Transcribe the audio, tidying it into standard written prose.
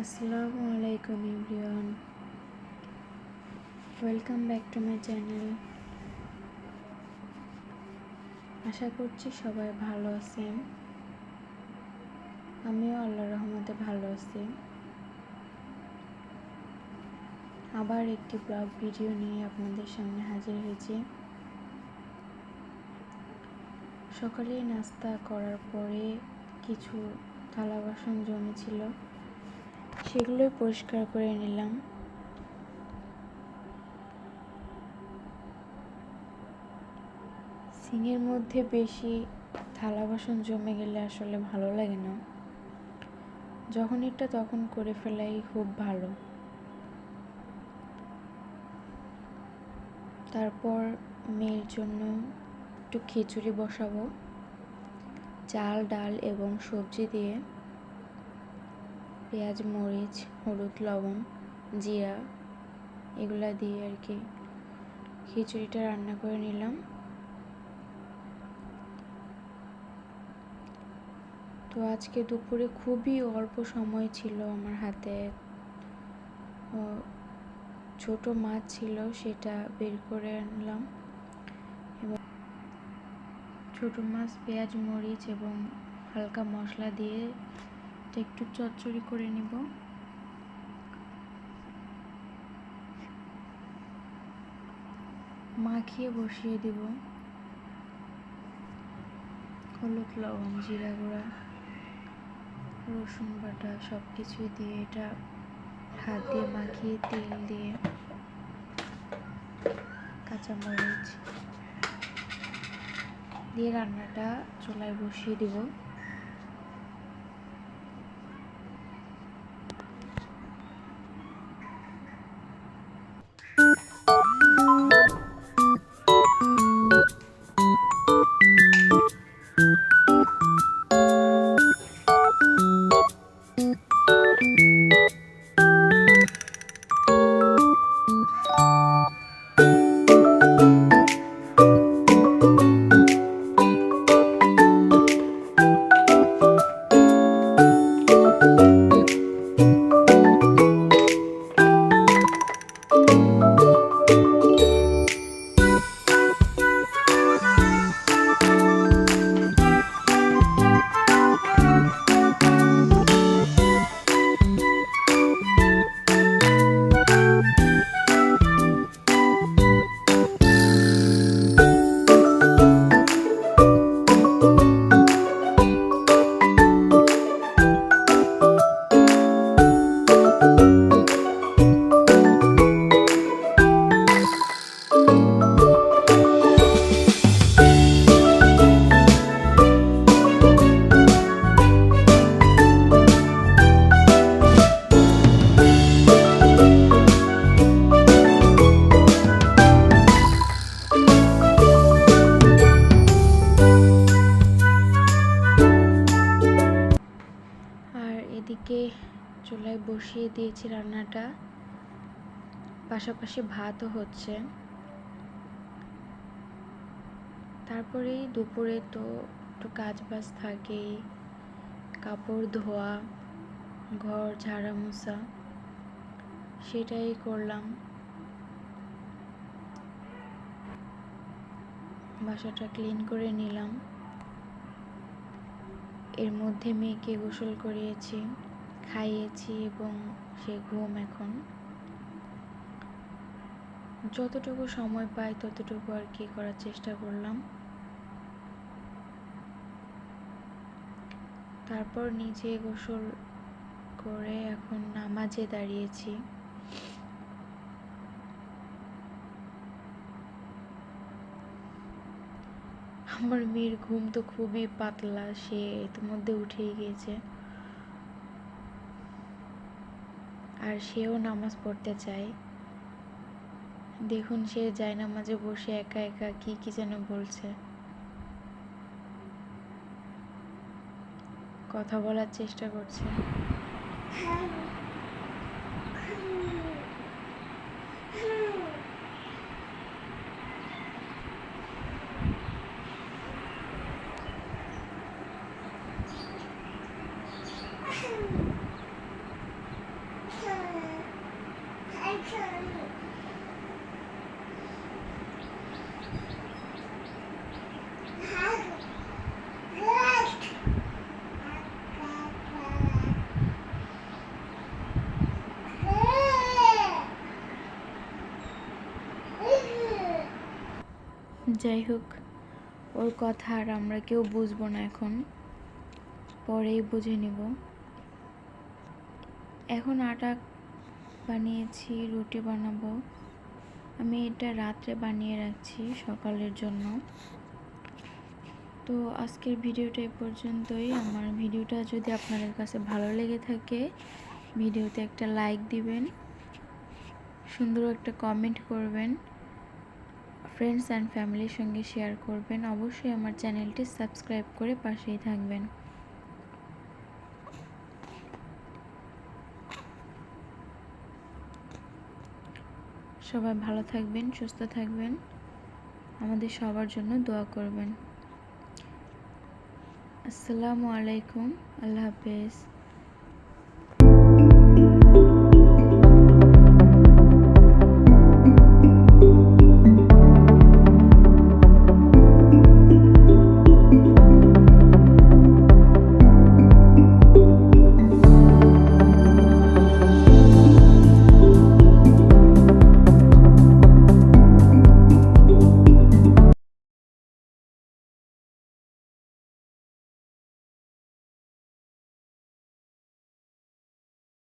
আসসালামু আলাইকুম everyone, welcome back to my channel. আশা করছি সবাই ভালো আছেন। আমিও আল্লাহর রহমতে ভালো আছি। আবার একটি ব্লগ ভিডিও নিয়ে আপনাদের সামনে হাজির হয়েছি। সকালে নাস্তা করার পরে কিছু থালা বাসন জমেছিল, সেগুলোই পরিষ্কার করে নিলাম। সিঙ্কের মধ্যে বেশি থালা বাসন জমে গেলে আসলে ভালো লাগে না। যখন এটা তখন করে ফেলাই খুব ভালো। তারপর মেয়ের জন্য একটু খিচুড়ি বসাবো, চাল ডাল এবং সবজি দিয়ে, পেঁয়াজ মরিচ হলুদ লবণ জিরা এগুলা দিয়ে আর কি খিচুড়িটা রান্না করে নিলাম। তো আজকে দুপুরে খুবই অল্প সময় ছিল আমার হাতে। ছোট মাছ ছিল, সেটা বের করে আনলাম এবং ছোট মাছ পেঁয়াজ মরিচ এবং হালকা মশলা দিয়ে একটু চচ্চড়ি করে নিব। মাখিয়ে বসিয়ে দিব। হলুদ লবণ জিরা গুঁড়া রসুন বাটা সব কিছু দিয়ে এটা হাত দিয়ে মাখিয়ে তেল দিয়ে কাঁচামরিচ দিয়ে রান্নাটা চুলায় বসিয়ে দিব। এদিকে চুলায় বসিয়ে দিয়েছি রান্নাটা, পাশাপাশি ভাতও হচ্ছে। তারপরেই দুপুরে তো একটু কাজ বাজ থাকেই, কাপড় ধোয়া ঘর ঝাড়া মোছা, সেটাই করলাম। বাসাটা ক্লিন করে নিলাম। এর মধ্যে মেয়েকে গোসল করিয়েছি, খাইয়েছি এবং সে ঘুম। এখন যতটুকু সময় পাই ততটুকু আর কি করার চেষ্টা করলাম। তারপর নিজে গোসল করে এখন নামাজে দাঁড়িয়েছি। আমার মেয়ের ঘুম তো খুবই পাতলা, সে ইতিমধ্যে উঠেই গিয়েছে আর সেও নামাজ পড়তে চায়। দেখুন সে জায়নামাজে বসে একা একা কি কি যেন বলছে, কথা বলার চেষ্টা করছে। যাই হোক, ওর কথা আর আমরা কেউ বুঝবো না, এখন পরেই বুঝে নিব। এখন আটা বানিয়েছি, রুটি বানাবো। আমি এটা রাত্রে বানিয়ে রাখছি সকালের জন্য। তো আজকের ভিডিওটা এ পর্যন্তই। আমার ভিডিওটা যদি আপনাদের কাছে ভালো লেগে থাকে, ভিডিওতে একটা লাইক দিবেন, সুন্দর একটা কমেন্ট করবেন, ফ্রেন্ডস অ্যান্ড ফ্যামিলির সঙ্গে শেয়ার করবেন। অবশ্যই আমার চ্যানেলটি সাবস্ক্রাইব করে পাশেই থাকবেন। সবাই ভালো থাকবেন, সুস্থ থাকবেন, আমাদের সবার জন্য দোয়া করবেন। আসসালামু আলাইকুম, আল্লাহ হাফেজ।